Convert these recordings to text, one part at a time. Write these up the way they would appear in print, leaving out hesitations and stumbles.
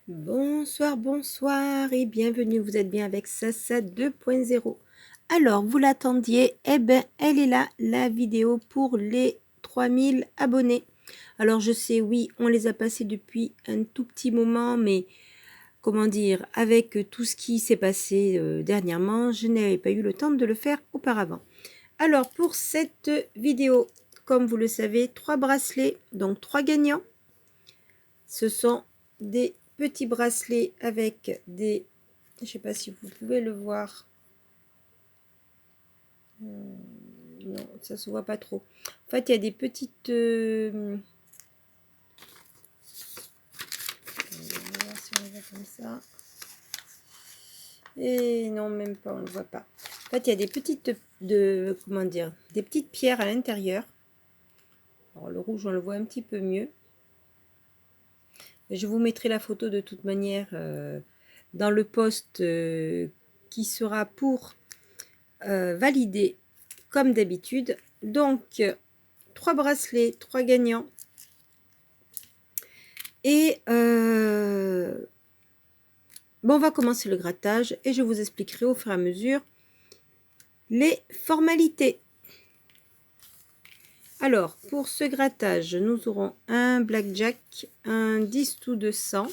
Bonsoir, bonsoir et bienvenue, vous êtes bien avec Sasa 2.0. Alors, vous l'attendiez, eh ben, elle est là, la vidéo pour les 3000 abonnés. Alors, je sais, oui, on les a passés depuis un tout petit moment, mais comment dire, avec tout ce qui s'est passé dernièrement, je n'avais pas eu le temps de le faire auparavant. Alors, pour cette vidéo, comme vous le savez, 3 bracelets, donc 3 gagnants. Ce sont des petits bracelets avec des... Je ne sais pas si vous pouvez le voir. Non, ça se voit pas trop. En fait, il y a des petites... on va voir si on le voit comme ça. Et non, même pas, on ne le voit pas. En fait, il y a des petites... comment dire, des petites pierres à l'intérieur. Alors, le rouge, on le voit un petit peu mieux. Je vous mettrai la photo de toute manière dans le post qui sera pour valider comme d'habitude. Donc, 3 bracelets, 3 gagnants. Et bon, on va commencer le grattage et je vous expliquerai au fur et à mesure les formalités. Alors, pour ce grattage, nous aurons un blackjack, un 10 sous de 100,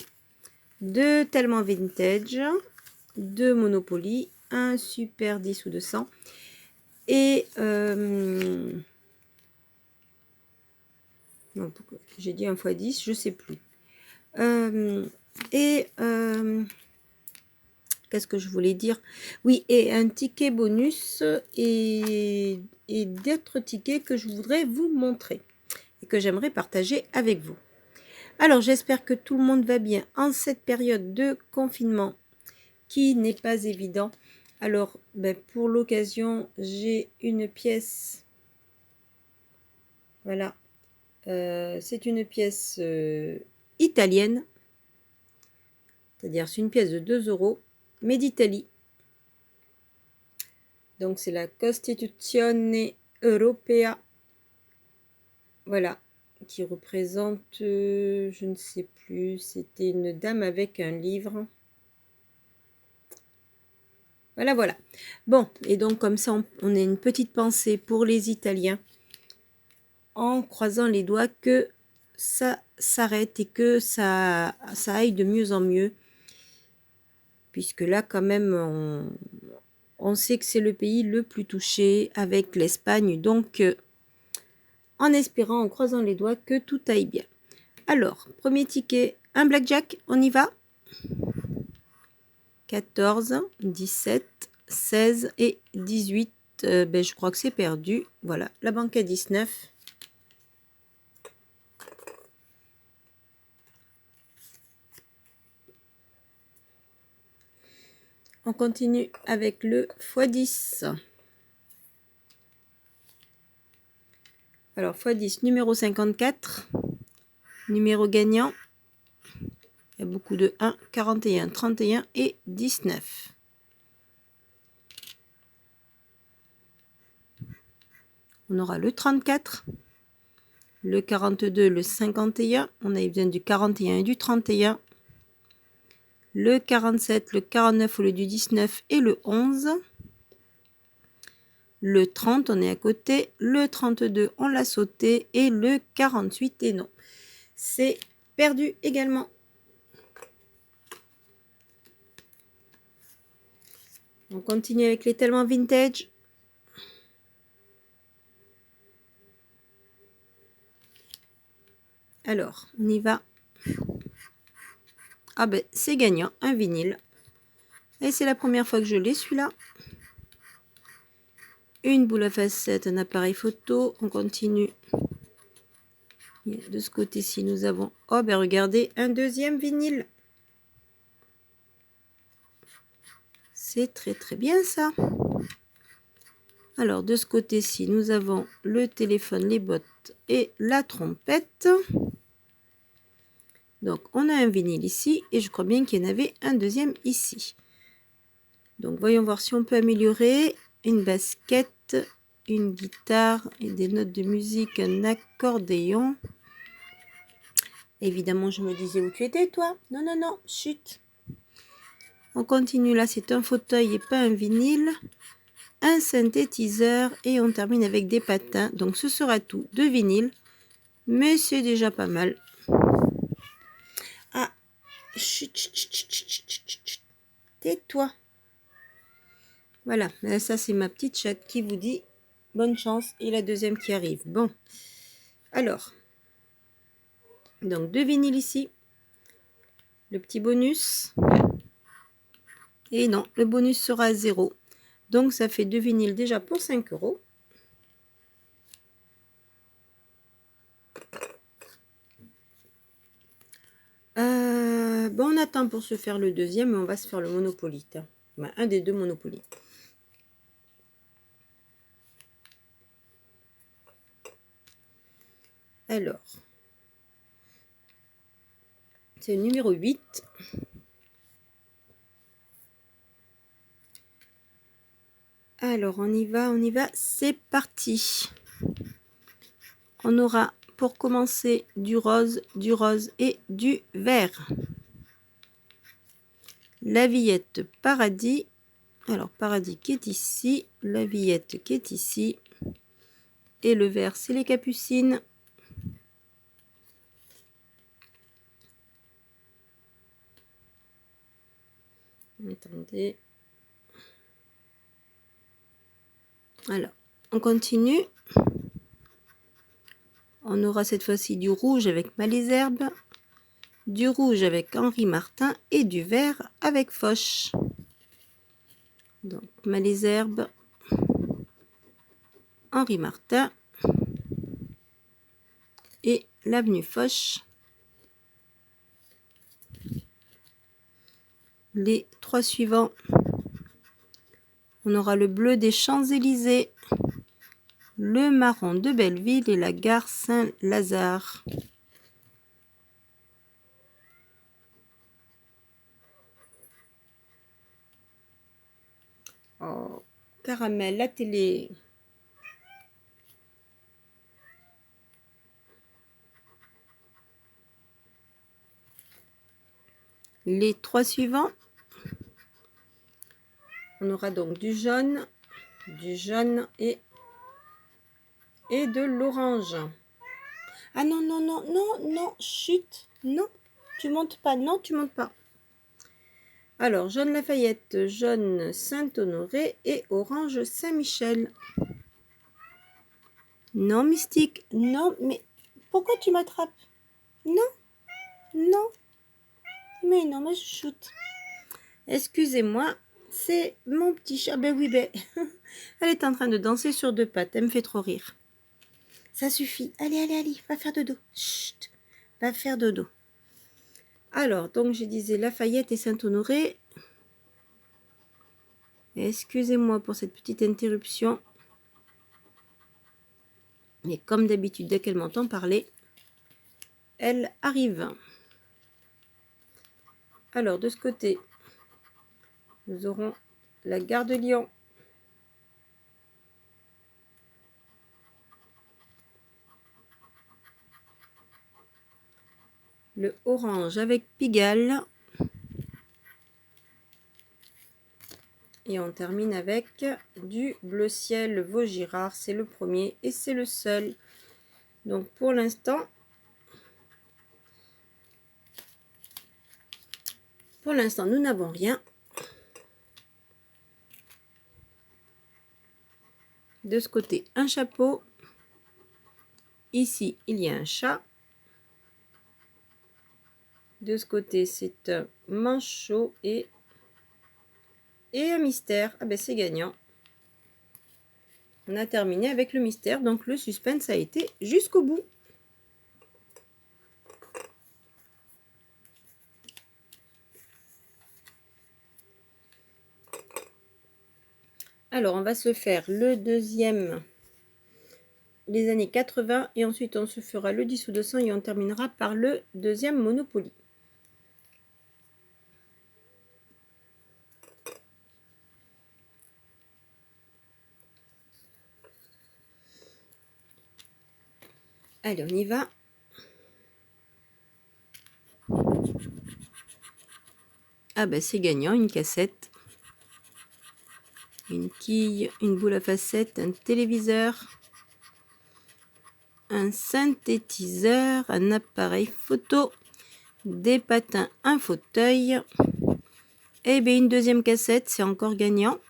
2 tellement vintage, 2 Monopoly, un super 10 sous de 100 et j'ai dit 1 x 10, je sais plus. Qu'est-ce que je voulais dire? Oui, et un ticket bonus et d'autres tickets que je voudrais vous montrer et que j'aimerais partager avec vous. Alors, j'espère que tout le monde va bien en cette période de confinement qui n'est pas évident. Alors, pour l'occasion, j'ai une pièce. Voilà. C'est une pièce italienne. C'est-à-dire, c'est une pièce de 2 €, mais d'Italie. Donc, c'est la Costituzione Europea. Voilà. Qui représente, je ne sais plus, c'était une dame avec un livre. Voilà, voilà. Bon, et donc, comme ça, on a une petite pensée pour les Italiens. En croisant les doigts que ça s'arrête et que ça aille de mieux en mieux. Puisque là, quand même, on sait que c'est le pays le plus touché avec l'Espagne. Donc, en espérant, en croisant les doigts, que tout aille bien. Alors, premier ticket, un blackjack, on y va. 14, 17, 16 et 18. Je crois que c'est perdu. Voilà, la banque à 19. On continue avec le x10. Alors, x10, numéro 54. Numéro gagnant. Il y a beaucoup de 1, 41, 31 et 19. On aura le 34, le 42, le 51. On a besoin du 41 et du 31. Le 47, le 49 au lieu du 19 et le 11. Le 30, on est à côté. Le 32, on l'a sauté. Et le 48, et non. C'est perdu également. On continue avec les tellement vintage. Alors, on y va. Ah ben, c'est gagnant, un vinyle. Et c'est la première fois que je l'ai, celui-là. Une boule à facettes, un appareil photo. On continue. De ce côté-ci, nous avons... Oh, ben regardez, un deuxième vinyle. C'est très très bien ça. Alors, de ce côté-ci, nous avons le téléphone, les bottes et la trompette. Donc, on a un vinyle ici et je crois bien qu'il y en avait un deuxième ici. Donc, voyons voir si on peut améliorer. Une basket, une guitare et des notes de musique, un accordéon. Évidemment, je me disais où tu étais, toi. Non, non, non, chut. On continue, là, c'est un fauteuil et pas un vinyle. Un synthétiseur et on termine avec des patins. Donc, ce sera tout de vinyle. Mais c'est déjà pas mal. Ah, chut, chut, chut, chut, chut, chut, chut. Tais-toi. Voilà, ça c'est ma petite chatte qui vous dit bonne chance et la deuxième qui arrive. Bon, alors, donc 2 vinyles ici, le petit bonus, et non, le bonus sera à 0. Donc ça fait 2 vinyles déjà pour 5 euros. Bon, on attend pour se faire le deuxième, mais on va se faire le Monopoly. Enfin, un des deux Monopoly. Alors, c'est le numéro 8. Alors, on y va, c'est parti. On aura pour commencer du rose et du vert. La Villette Paradis. Alors, Paradis qui est ici, la Villette qui est ici. Et le vert, c'est les Capucines. Attendez. Alors, on continue. On aura cette fois-ci du rouge avec Malesherbes, du rouge avec Henri Martin et du vert avec Foch. Donc, Malesherbes, Henri Martin et l'avenue Foch. Les 3 suivants. On aura le bleu des Champs-Élysées, le marron de Belleville et la gare Saint-Lazare. Oh, caramel, la télé. Les 3 suivants. On aura donc du jaune et de l'orange. Ah non, non, non, non, non, chut, non, tu montes pas, non, tu montes pas. Alors, jaune Lafayette, jaune Saint-Honoré et orange Saint-Michel. Non, Mystique, non, mais pourquoi tu m'attrapes? Non, non, mais non, ma chouchoute. Excusez-moi, c'est mon petit chat. Ben oui, ben, elle est en train de danser sur 2 pattes, elle me fait trop rire. Ça suffit, allez, allez, allez, va faire dodo. Chut, va faire dodo. Alors, donc, je disais Lafayette et Saint-Honoré. Excusez-moi pour cette petite interruption. Mais comme d'habitude, dès qu'elle m'entend parler, elle arrive. Alors, de ce côté, nous aurons la gare de Lyon. Le orange avec Pigalle. Et on termine avec du bleu ciel Vaugirard. C'est le premier et c'est le seul. Donc pour l'instant, nous n'avons rien. De ce côté, un chapeau. Ici, il y a un chat. De ce côté, c'est un manchot et un mystère. Ah ben c'est gagnant. On a terminé avec le mystère, donc le suspense a été jusqu'au bout. Alors, on va se faire le deuxième, les années 80, et ensuite on se fera le 10 ou 200 et on terminera par le deuxième Monopoly. Allez, on y va. Ah ben c'est gagnant, une cassette, une quille, une boule à facettes, un téléviseur, un synthétiseur, un appareil photo, des patins, un fauteuil. Et bien une deuxième cassette, c'est encore gagnant.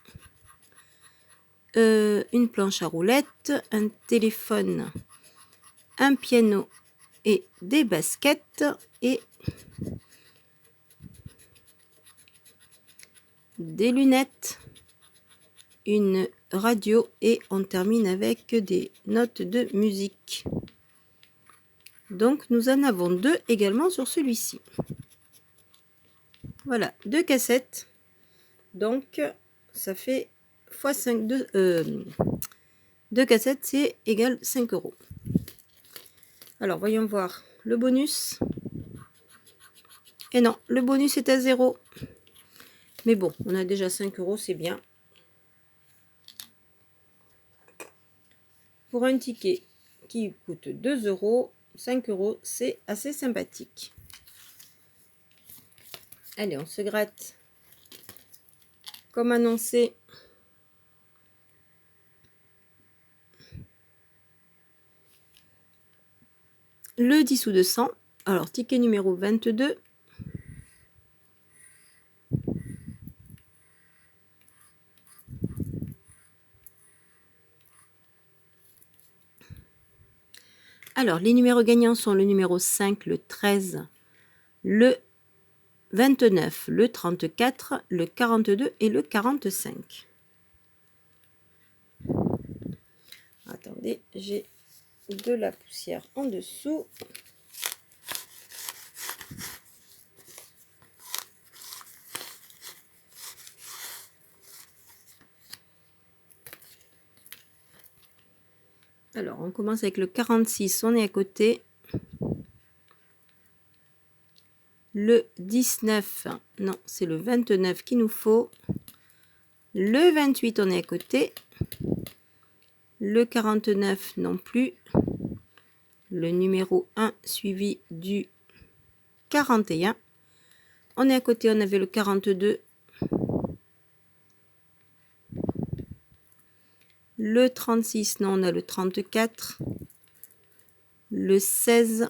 Une planche à roulettes, un téléphone, un piano et des baskets et des lunettes, une radio et on termine avec des notes de musique. Donc nous en avons deux également sur celui-ci. Voilà, deux cassettes. Donc ça fait x 5, deux cassettes, c'est égal 5 €. Alors voyons voir le bonus. Et non, le bonus est à 0. Mais bon, on a déjà 5 €, c'est bien. Pour un ticket qui coûte 2 €, 5 €, c'est assez sympathique. Allez, on se gratte. Comme annoncé, le 10 sous de 100. Alors, ticket numéro 22. Alors, les numéros gagnants sont le numéro 5, le 13, le 29, le 34, le 42 et le 45. Attendez, j'ai de la poussière en dessous. Alors, on commence avec le 46, on est à côté. Le 19, non, c'est le 29 qu'il nous faut. Le 28, on est à côté. Le 49, non plus. Le numéro 1 suivi du 41. On est à côté, on avait le 42. Le 36, non, on a le 34. Le 16.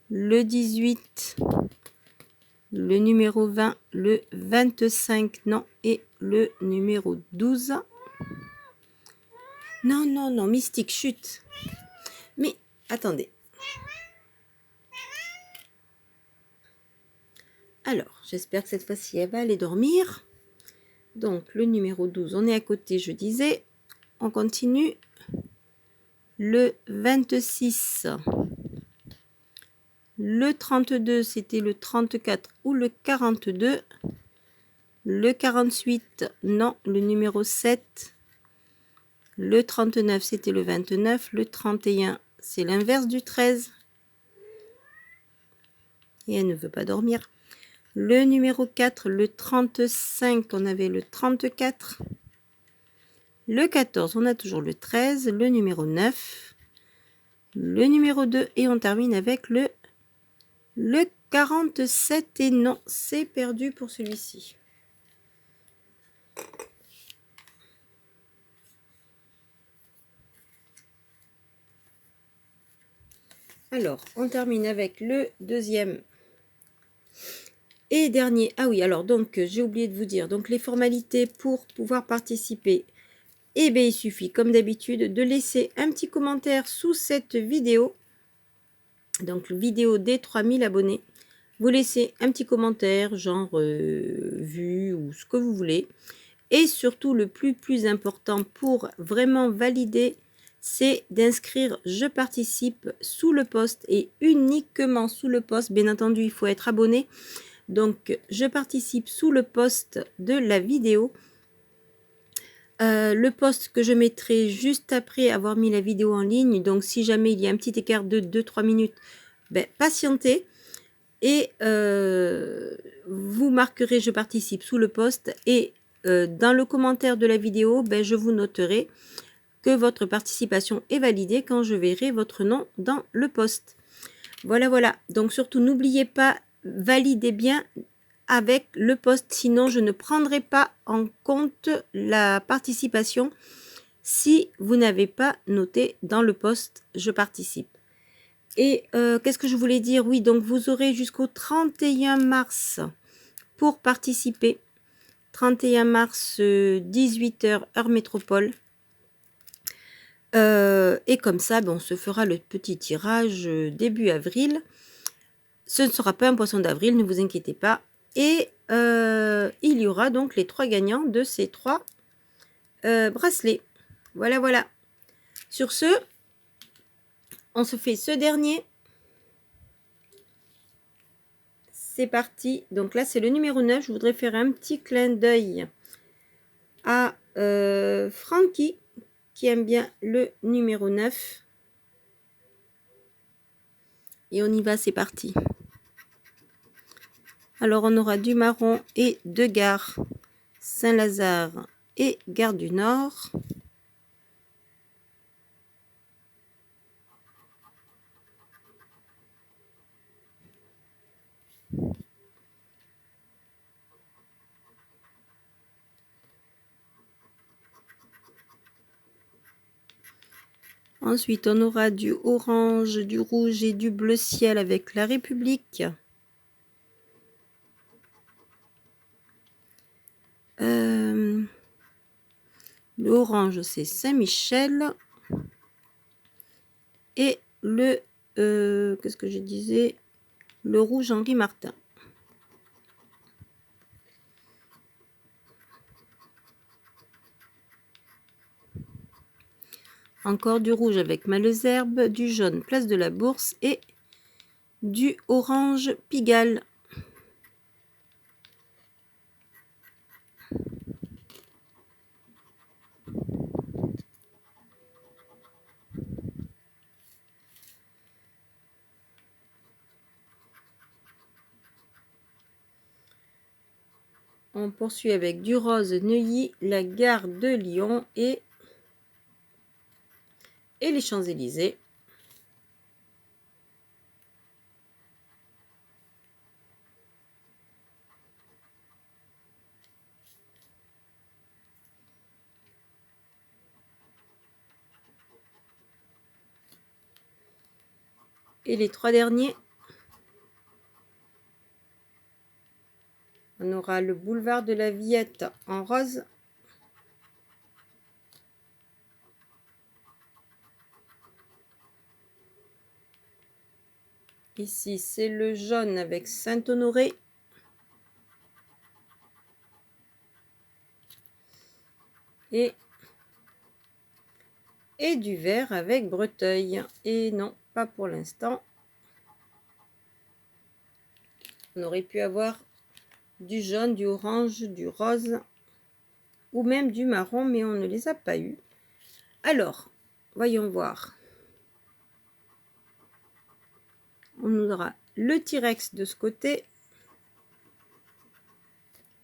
Le 18. Le numéro 20. Le 25, non. Et le numéro 12. Non, non, non, Mystique, chute. Mais, attendez. Alors, j'espère que cette fois-ci, elle va aller dormir. Donc, le numéro 12, on est à côté, je disais. On continue. Le 26. Le 32, c'était le 34 ou le 42. Le 48, non, le numéro 7. Le 39, c'était le 29. Le 31, c'est l'inverse du 13. Et elle ne veut pas dormir. Le numéro 4, le 35, on avait le 34. Le 14, on a toujours le 13. Le numéro 9. Le numéro 2. Et on termine avec le 47. Et non, c'est perdu pour celui-ci. Alors, on termine avec le deuxième et dernier. Ah oui, alors donc, j'ai oublié de vous dire. Donc, les formalités pour pouvoir participer. Eh bien, il suffit, comme d'habitude, de laisser un petit commentaire sous cette vidéo. Donc, vidéo des 3000 abonnés. Vous laissez un petit commentaire, genre vu ou ce que vous voulez. Et surtout, le plus important pour vraiment valider, c'est d'inscrire « Je participe » sous le post et uniquement sous le post. Bien entendu, il faut être abonné. Donc, je participe sous le post de la vidéo. Le post que je mettrai juste après avoir mis la vidéo en ligne. Donc, si jamais il y a un petit écart de 2-3 minutes, ben, patientez. Et vous marquerez « Je participe » sous le post. Et dans le commentaire de la vidéo, ben, je vous noterai que votre participation est validée quand je verrai votre nom dans le post. Voilà, voilà. Donc, surtout, n'oubliez pas, validez bien avec le poste. Sinon, je ne prendrai pas en compte la participation si vous n'avez pas noté dans le poste « Je participe ». Et qu'est-ce que je voulais dire? Oui, donc vous aurez jusqu'au 31 mars pour participer. 31 mars, 18 h, heure métropole. Et comme ça, on se fera le petit tirage début avril. Ce ne sera pas un poisson d'avril, ne vous inquiétez pas. Et il y aura donc les 3 gagnants de ces 3 bracelets. Voilà, voilà. Sur ce, on se fait ce dernier. C'est parti. Donc là, c'est le numéro 9. Je voudrais faire un petit clin d'œil à Francky, qui aime bien le numéro 9. Et on y va, c'est parti. Alors, on aura du marron et de Gare, Saint-Lazare et Gare du Nord. Ensuite, on aura du orange, du rouge et du bleu ciel avec la République. Le orange, c'est Saint-Michel. Et le, qu'est-ce que je disais? Le rouge, Henri Martin. Encore du rouge avec Malesherbes, du jaune Place de la Bourse et du orange Pigalle. On poursuit avec du rose Neuilly, la gare de Lyon et les Champs-Élysées. Et les 3 derniers, on aura le boulevard de la Villette en rose. Ici, c'est le jaune avec Saint-Honoré. Et du vert avec Breteuil. Et non, pas pour l'instant. On aurait pu avoir du jaune, du orange, du rose ou même du marron, mais on ne les a pas eu. Alors, voyons voir. On aura le T-Rex de ce côté,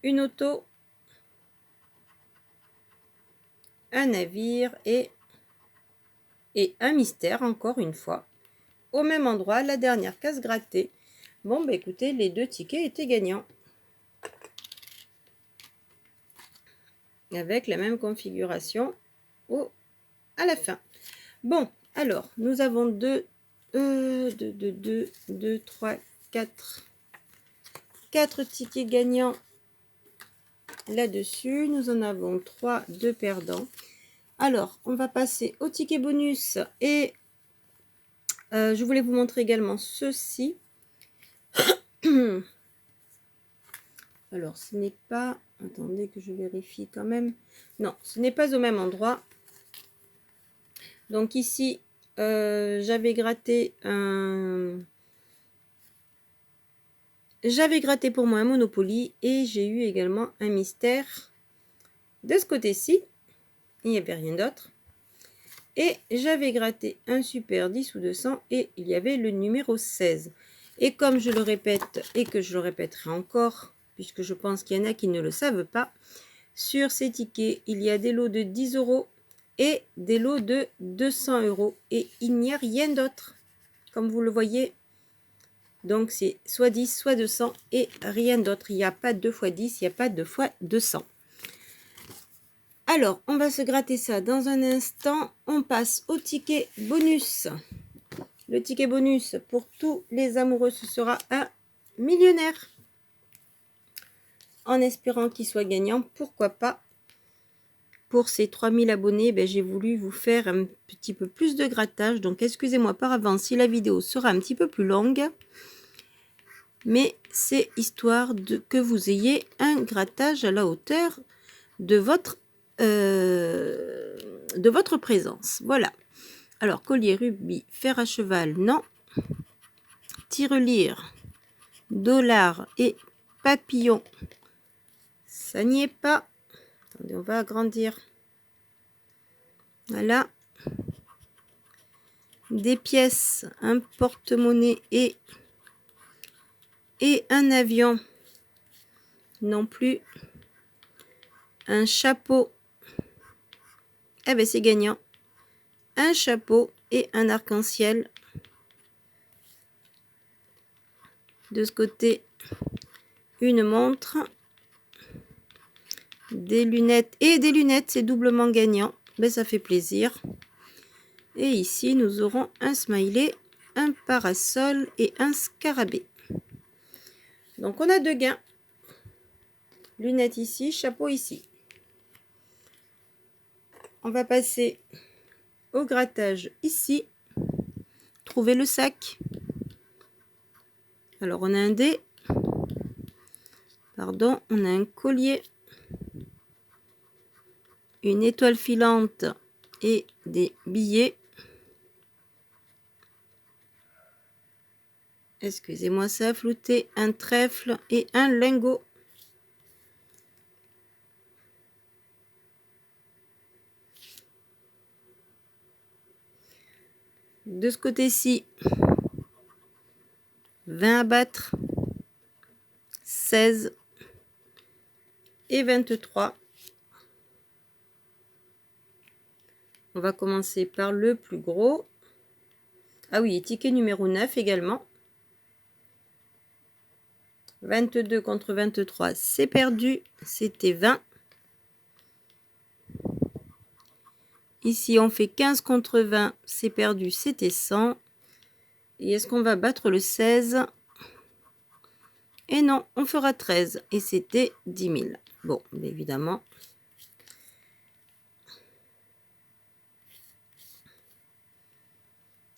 une auto, un navire et un mystère, encore une fois. Au même endroit, la dernière case grattée. Bon, écoutez, les 2 tickets étaient gagnants. Avec la même configuration à la fin. Bon, alors, nous avons 2, 3, 4 tickets gagnants là-dessus. Nous en avons 3 de perdants. Alors, on va passer au ticket bonus et je voulais vous montrer également ceci. Alors, ce n'est pas... Attendez que je vérifie quand même. Non, ce n'est pas au même endroit. Donc ici, j'avais gratté pour moi un Monopoly et j'ai eu également un mystère. De ce côté-ci, il n'y avait rien d'autre. Et j'avais gratté un super 10 ou 200 et il y avait le numéro 16. Et comme je le répète et que je le répéterai encore, puisque je pense qu'il y en a qui ne le savent pas, sur ces tickets, il y a des lots de 10 € et des lots de 200 € et il n'y a rien d'autre. Comme vous le voyez, Donc, c'est soit 10, soit 200 et rien d'autre. Il n'y a pas 2 fois 10, il n'y a pas 2 fois 200. Alors, on va se gratter ça dans un instant. On passe au ticket bonus. Le ticket bonus pour tous les amoureux, ce sera un millionnaire. En espérant qu'il soit gagnant, pourquoi pas. Pour ces 3000 abonnés, ben, j'ai voulu vous faire un petit peu plus de grattage. Donc, excusez-moi par avance si la vidéo sera un petit peu plus longue. Mais c'est histoire que vous ayez un grattage à la hauteur de votre présence. Voilà. Alors, collier, rubis, fer à cheval, non. Tirelire, dollar et papillon, ça n'y est pas. Attendez, on va agrandir. Voilà. Des pièces, un porte-monnaie et un avion, non plus. Un chapeau, eh ben c'est gagnant. Un chapeau et un arc-en-ciel. De ce côté, une montre, des lunettes et des lunettes, c'est doublement gagnant. Ben, ça fait plaisir. Et ici, nous aurons un smiley, un parasol et un scarabée. Donc, on a 2 gains. Lunettes ici, chapeau ici. On va passer au grattage ici. Trouver le sac. Alors, on a un dé. Pardon, on a un collier. Une étoile filante et des billets. Excusez-moi, ça a flouté. Un trèfle et un lingot. De ce côté-ci, 20 à battre, 16 et 23. On va commencer par le plus gros. Ah oui, ticket numéro 9 également. 22 contre 23, c'est perdu. C'était 20. Ici, on fait 15 contre 20, c'est perdu, c'était 100. Et est-ce qu'on va battre le 16? Et non, on fera 13. Et c'était 10 000. Bon, évidemment.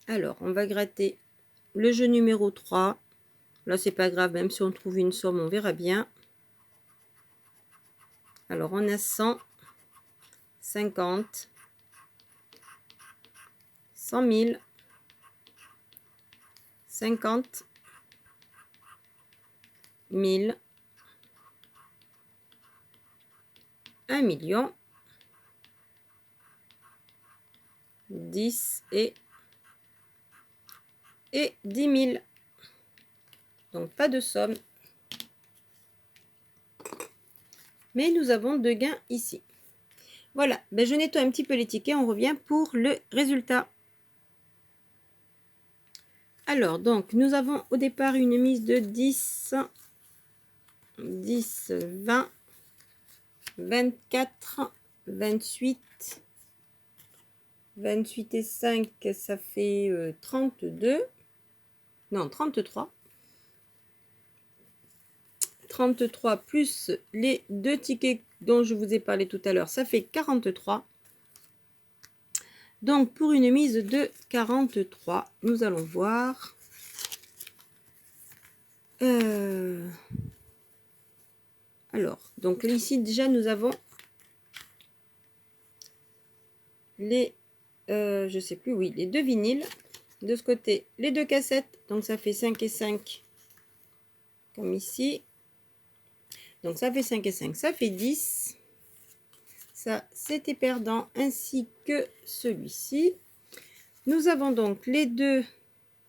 Alors, on va gratter le jeu numéro 3. Là, c'est pas grave, même si on trouve une somme, on verra bien. Alors, on a 100, 50, 100 000, 50, 1000, 1 million, 10 et 10 000. Donc, pas de somme. Mais nous avons 2 gains ici. Voilà, ben, je nettoie un petit peu les tickets. On revient pour le résultat. Alors, donc, nous avons au départ une mise de 10, 10, 20, 24, 28, 28 et 5, ça fait 32. Non, 33. 33 plus les 2 tickets dont je vous ai parlé tout à l'heure, ça fait 43. Donc, pour une mise de 43, nous allons voir. Alors, donc ici, déjà, nous avons les, je sais plus, oui, les 2 vinyles. De ce côté, les 2 cassettes. Donc, ça fait 5 et 5, comme ici. Donc, ça fait 5 et 5, ça fait 10. Ça, c'était perdant, ainsi que celui-ci. Nous avons donc les 2,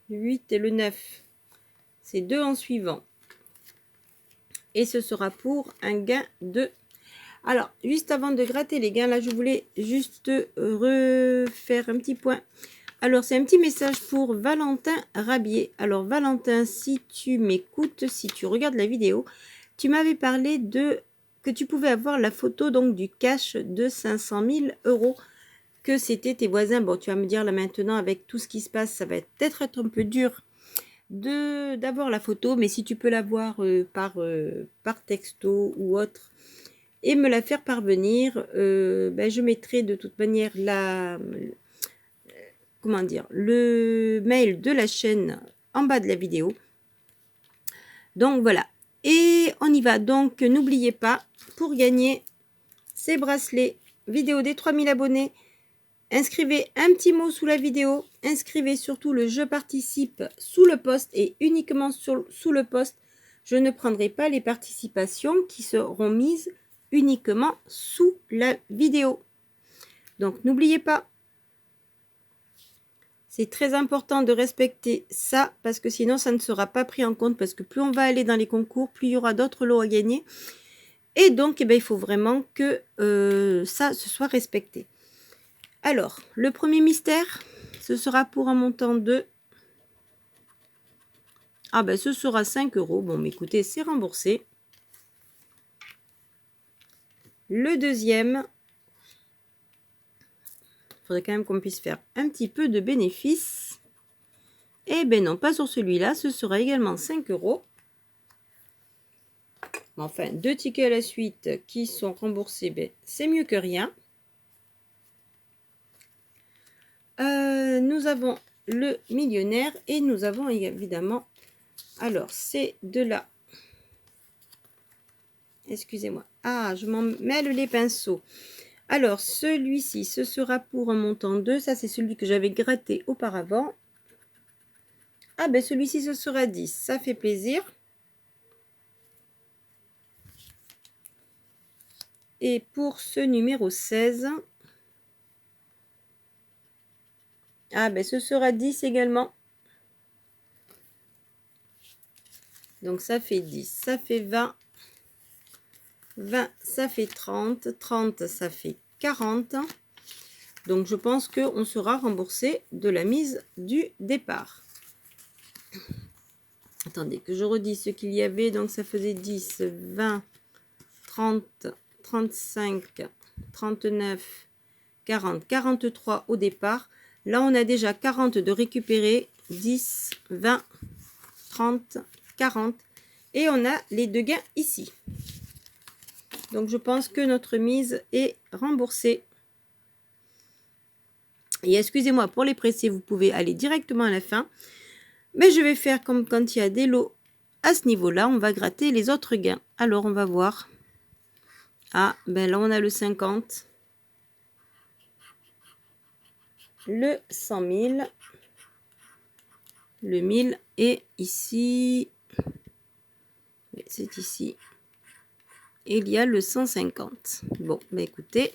le 8 et le 9. C'est 2 en suivant. Et ce sera pour un gain de... Alors, juste avant de gratter les gains, là, je voulais juste refaire un petit point. Alors, c'est un petit message pour Valentin Rabier. Alors, Valentin, si tu m'écoutes, si tu regardes la vidéo, tu m'avais parlé de que tu pouvais avoir la photo donc du cash de 500 000 €, que c'était tes voisins. Bon, tu vas me dire là maintenant, avec tout ce qui se passe, ça va peut-être être un peu dur d'avoir la photo, mais si tu peux l'avoir par texto ou autre et me la faire parvenir, ben, je mettrai de toute manière comment dire, le mail de la chaîne en bas de la vidéo. Donc voilà, et on y va. Donc n'oubliez pas, pour gagner ces bracelets vidéo des 3000 abonnés, inscrivez un petit mot sous la vidéo, inscrivez surtout le je participe sous le post et uniquement sous le post. Je ne prendrai pas les participations qui seront mises uniquement sous la vidéo. Donc n'oubliez pas, c'est très important de respecter ça parce que sinon ça ne sera pas pris en compte, parce que plus on va aller dans les concours, plus il y aura d'autres lots à gagner. Et donc, eh bien, il faut vraiment que ça se soit respecté. Alors, le premier mystère, ce sera pour un montant de... Ah ben, ce sera 5 €. Bon, mais écoutez, c'est remboursé. Le deuxième, il faudrait quand même qu'on puisse faire un petit peu de bénéfice. Eh ben non, pas sur celui-là, ce sera également 5 €. Enfin, 2 tickets à la suite qui sont remboursés, ben, c'est mieux que rien. Nous avons le millionnaire et nous avons évidemment... Alors, c'est de là. Excusez-moi. Ah, je m'en mêle les pinceaux. Alors, celui-ci, ce sera pour un montant de... Ça, c'est celui que j'avais gratté auparavant. Ah, ben celui-ci, ce sera 10. Ça fait plaisir. Et pour ce numéro 16... Ah, ben ce sera 10 également. Donc, ça fait 10. Ça fait 20. 20, ça fait 30. 30, ça fait 40. Donc, je pense qu'on sera remboursé de la mise du départ. Attendez, que je redis ce qu'il y avait. Donc, ça faisait 10, 20, 30, 35, 39, 40, 43 au départ. Là, on a déjà 40 de récupérer. 10, 20, 30, 40. Et on a les deux gains ici. Donc, je pense que notre mise est remboursée. Et excusez-moi pour les presser, vous pouvez aller directement à la fin. Mais je vais faire comme quand il y a des lots à ce niveau-là. On va gratter les autres gains. Alors, on va voir. Ah, ben là, on a le 50. Le 100 000. Le 1000. Et ici... C'est ici. Et il y a le 150. Bon, ben écoutez...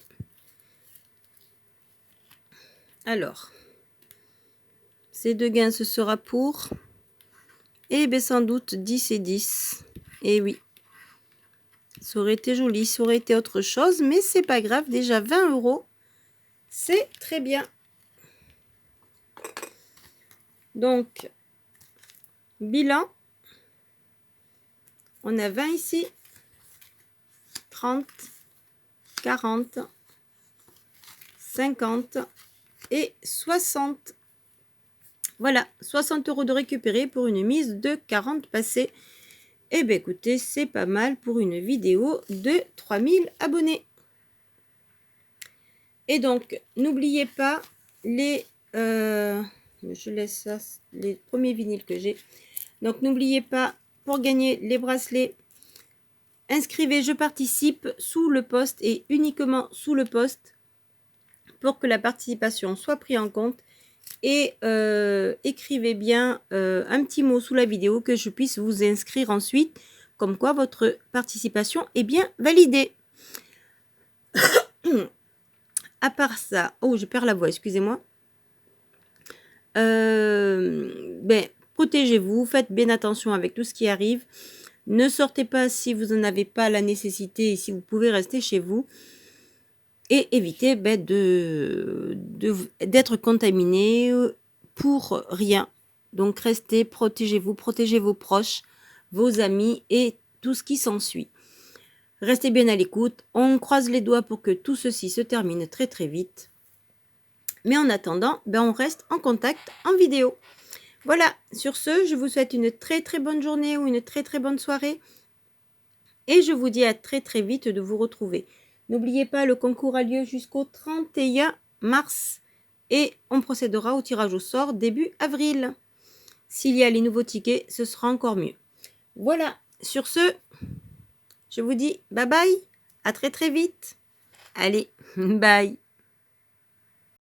Alors, ces deux gains, ce sera pour... Eh bien, sans doute 10 et 10. Et oui. Ça aurait été joli, ça aurait été autre chose, mais c'est pas grave. Déjà 20 €, c'est très bien. Donc, bilan. On a 20 ici. 30, 40, 50 et 60. Voilà, 60 € de récupérer pour une mise de 40 passés. Eh bien, écoutez, c'est pas mal pour une vidéo de 3000 abonnés. Et donc, n'oubliez pas les... je laisse ça, les premiers vinyles que j'ai. Donc, n'oubliez pas, pour gagner les bracelets, inscrivez « Je participe » sous le post et uniquement sous le post pour que la participation soit prise en compte. Et écrivez bien un petit mot sous la vidéo que je puisse vous inscrire ensuite, comme quoi votre participation est bien validée. À part ça, oh, je perds la voix, excusez-moi. Ben, protégez-vous, faites bien attention avec tout ce qui arrive. Ne sortez pas si vous n'en avez pas la nécessité et si vous pouvez rester chez vous. et éviter d'être contaminé pour rien. Donc restez, protégez-vous, protégez vos proches, vos amis et tout ce qui s'ensuit. Restez bien à l'écoute, on croise les doigts pour que tout ceci se termine très très vite. Mais en attendant, on reste en contact en vidéo. Voilà, sur ce, je vous souhaite une très très bonne journée ou une très très bonne soirée. Et je vous dis à très très vite de vous retrouver. N'oubliez pas, le concours a lieu jusqu'au 31 mars. Et on procédera au tirage au sort début avril. S'il y a les nouveaux tickets, ce sera encore mieux. Voilà, sur ce, je vous dis bye bye, à très très vite. Allez, bye.